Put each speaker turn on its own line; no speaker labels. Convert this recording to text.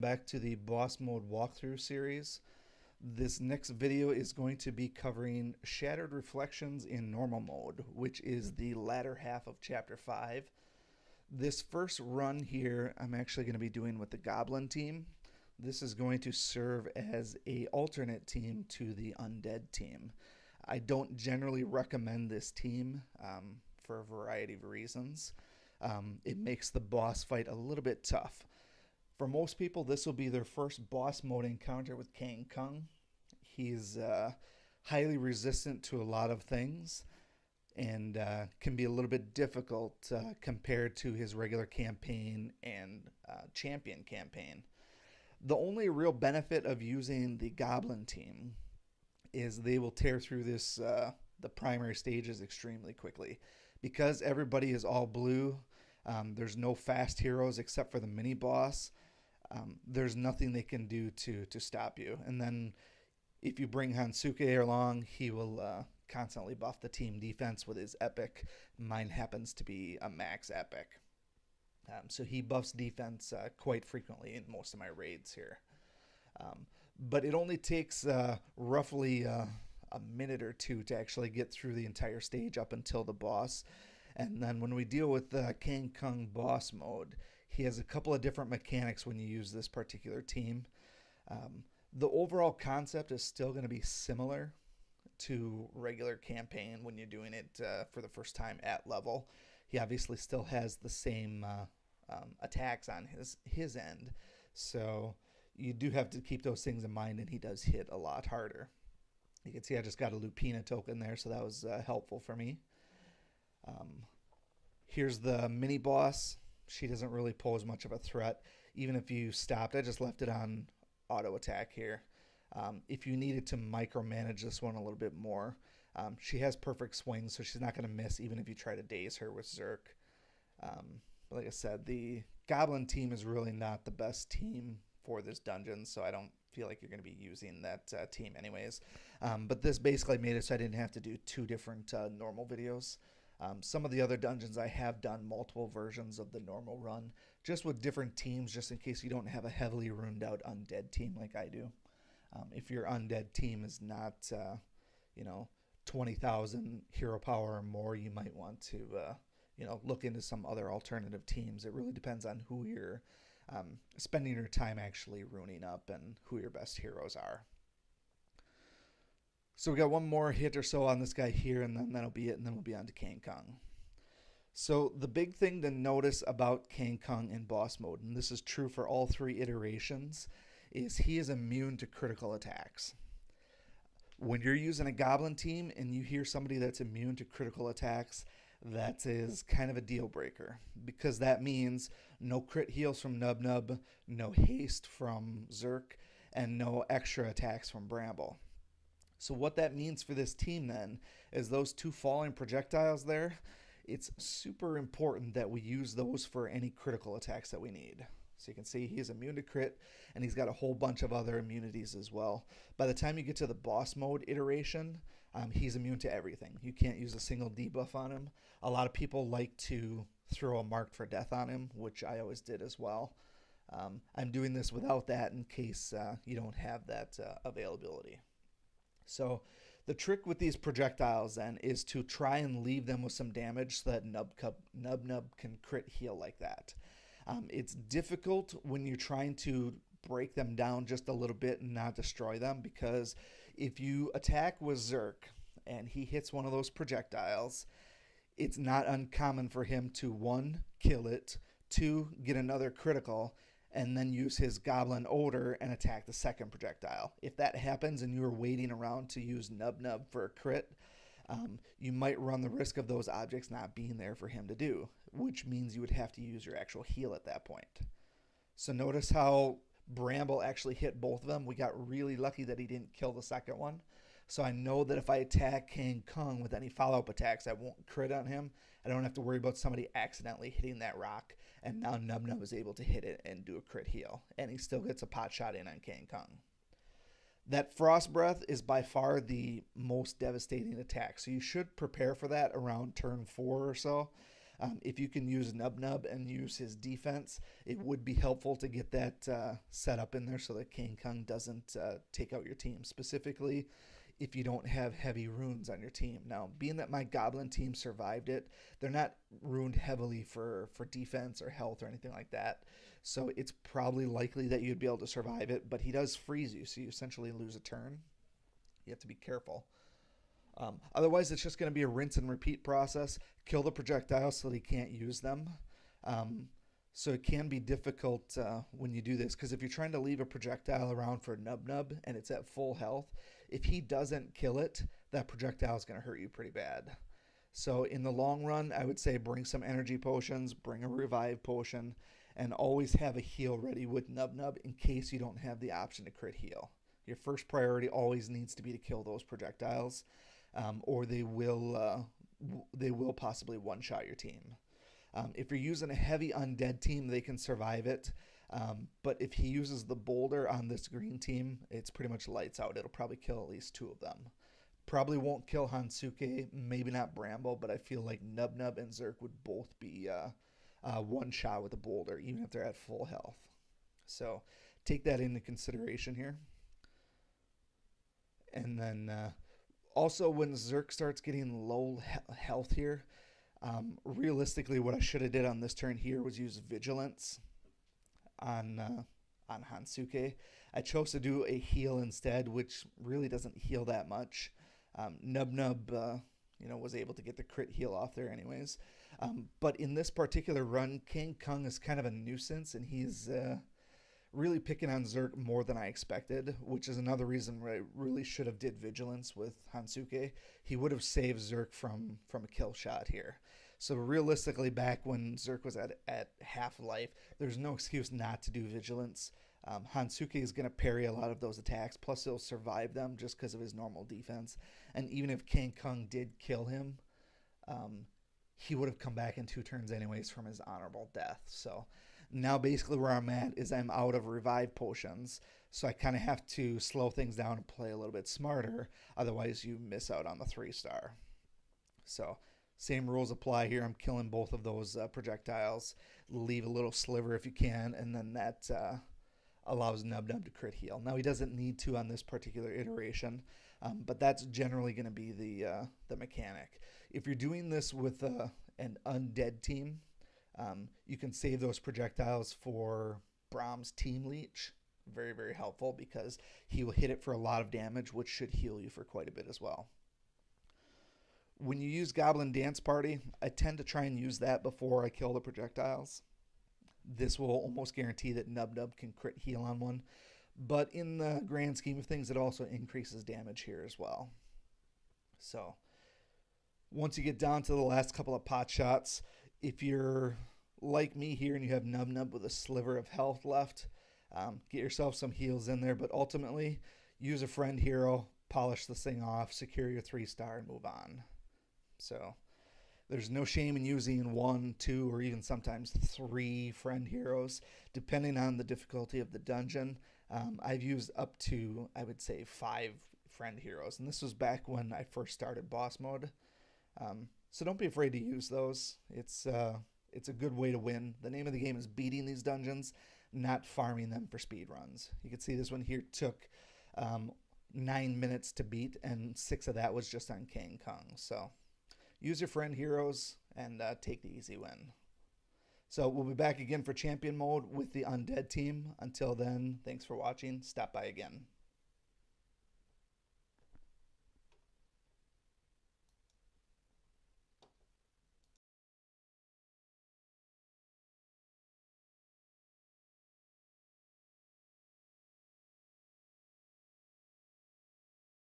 Back to the boss mode walkthrough series. This next video is going to be covering Shattered Reflections in normal mode, which is the latter half of chapter 5. This first run here I'm actually going to be doing with the Goblin team. This is going to serve as a alternate team to the Undead team. I don't generally recommend this team for a variety of reasons. It makes the boss fight a little bit tough. For most people, this will be their first boss mode encounter with Kang Kung. He's highly resistant to a lot of things and can be a little bit difficult compared to his regular campaign and champion campaign. The only real benefit of using the Goblin team is they will tear through the primary stages extremely quickly. Because everybody is all blue, there's no fast heroes except for the mini boss. There's nothing they can do to stop you. And then if you bring Hansuke along, he will constantly buff the team defense with his epic. Mine happens to be a max epic. So he buffs defense quite frequently in most of my raids here. But it only takes roughly a minute or two to actually get through the entire stage up until the boss. And then when we deal with the Kang Kung boss mode, he has a couple of different mechanics when you use this particular team. The overall concept is still going to be similar to regular campaign when you're doing it for the first time at level. He obviously still has the same attacks on his end, so you do have to keep those things in mind, and he does hit a lot harder. You can see I just got a Lupina token there, so that was helpful for me. Here's the mini boss. She doesn't really pose much of a threat. Even if you stopped, I just left it on auto attack here. If you needed to micromanage this one a little bit more, she has perfect swings, so she's not going to miss even if you try to daze her with Zerk. But like I said, the Goblin team is really not the best team for this dungeon, so I don't feel like you're going to be using that team anyways. But this basically made it so I didn't have to do two different normal videos. Some of the other dungeons I have done multiple versions of the normal run, just with different teams, just in case you don't have a heavily runed out undead team like I do. If your undead team is not, 20,000 hero power or more, you might want to, look into some other alternative teams. It really depends on who you're spending your time actually ruining up and who your best heroes are. So we got one more hit or so on this guy here, and then that'll be it, and then we'll be on to Kang Kung. So the big thing to notice about Kang Kung in boss mode, and this is true for all three iterations, is he is immune to critical attacks. When you're using a Goblin team and you hear somebody that's immune to critical attacks, that is kind of a deal breaker, because that means no crit heals from Nub Nub, no haste from Zerk, and no extra attacks from Bramble. So what that means for this team then is those two falling projectiles there, it's super important that we use those for any critical attacks that we need. So you can see he's immune to crit, and he's got a whole bunch of other immunities as well. By the time you get to the boss mode iteration, he's immune to everything. You can't use a single debuff on him. A lot of people like to throw a marked for death on him, which I always did as well. I'm doing this without that in case you don't have that availability. So the trick with these projectiles then is to try and leave them with some damage so that Nub Nub can crit heal like that. It's difficult when you're trying to break them down just a little bit and not destroy them, because if you attack with Zerk and he hits one of those projectiles, it's not uncommon for him to, 1, kill it, 2, get another critical, and then use his Goblin Odor and attack the second projectile. If that happens and you're waiting around to use Nub Nub for a crit, you might run the risk of those objects not being there for him to do, which means you would have to use your actual heal at that point. So notice how Bramble actually hit both of them. We got really lucky that he didn't kill the second one. So I know that if I attack Kang Kung with any follow-up attacks, I won't crit on him. I don't have to worry about somebody accidentally hitting that rock, and now Nub Nub is able to hit it and do a crit heal, and he still gets a pot shot in on Kang Kung. That Frost Breath is by far the most devastating attack, so you should prepare for that around turn 4 or so. If you can use Nub Nub and use his defense, it would be helpful to get that set up in there so that King Kong doesn't take out your team. Specifically, if you don't have heavy runes on your team. Now, being that my Goblin team survived it, they're not ruined heavily for defense or health or anything like that. So it's probably likely that you'd be able to survive it, but he does freeze you, so you essentially lose a turn. You have to be careful. Otherwise, it's just going to be a rinse and repeat process. Kill the projectiles so they can't use them. So it can be difficult when you do this, because if you're trying to leave a projectile around for Nub Nub and it's at full health, if he doesn't kill it, that projectile is going to hurt you pretty bad. So in the long run, I would say bring some energy potions, bring a revive potion, and always have a heal ready with Nub Nub in case you don't have the option to crit heal. Your first priority always needs to be to kill those projectiles, or they will possibly one-shot your team. If you're using a heavy undead team, they can survive it. But if he uses the boulder on this green team, it's pretty much lights out. It'll probably kill at least 2 of them. Probably won't kill Hansuke, maybe not Bramble, but I feel like Nub Nub and Zerk would both be one shot with a boulder, even if they're at full health. So take that into consideration here. And then also when Zerk starts getting low health here, realistically what I should have did on this turn here was use Vigilance on Hansuke. I chose to do a heal instead, which really doesn't heal that much. Nub Nub was able to get the crit heal off there anyways. But in this particular run, King Kong is kind of a nuisance, and he's really picking on Zerk more than I expected, which is another reason why I really should have did Vigilance with Hansuke. He would have saved Zerk from a kill shot here. So realistically, back when Zerk was at half life, there's no excuse not to do Vigilance. Hansuke is going to parry a lot of those attacks, plus he'll survive them just because of his normal defense. And even if King Kong did kill him, he would have come back in 2 turns anyways from his honorable death. So now basically where I'm at is I'm out of revive potions, so I kind of have to slow things down and play a little bit smarter, otherwise you miss out on the 3-star. So same rules apply here. I'm killing both of those projectiles. Leave a little sliver if you can, and then that allows Nub Nub to crit heal. Now he doesn't need to on this particular iteration, but that's generally going to be the mechanic. If you're doing this with an undead team, you can save those projectiles for Brahm's Team Leech. Very, very helpful because he will hit it for a lot of damage, which should heal you for quite a bit as well. When you use Goblin Dance Party, I tend to try and use that before I kill the projectiles. This will almost guarantee that Nub Nub can crit heal on one. But in the grand scheme of things, it also increases damage here as well. So once you get down to the last couple of pot shots, if you're like me here and you have Nub Nub with a sliver of health left, get yourself some heals in there. But ultimately, use a friend hero, polish this thing off, secure your 3-star, and move on. So there's no shame in using 1, 2, or even sometimes 3 friend heroes, depending on the difficulty of the dungeon. I've used up to, I would say, 5 friend heroes, and this was back when I first started boss mode. So don't be afraid to use those. It's a good way to win. The name of the game is beating these dungeons, not farming them for speed runs. You can see this one here took 9 minutes to beat, and 6 of that was just on King Kong. So use your friend heroes and take the easy win. So we'll be back again for champion mode with the undead team. Until then, thanks for watching. Stop by again.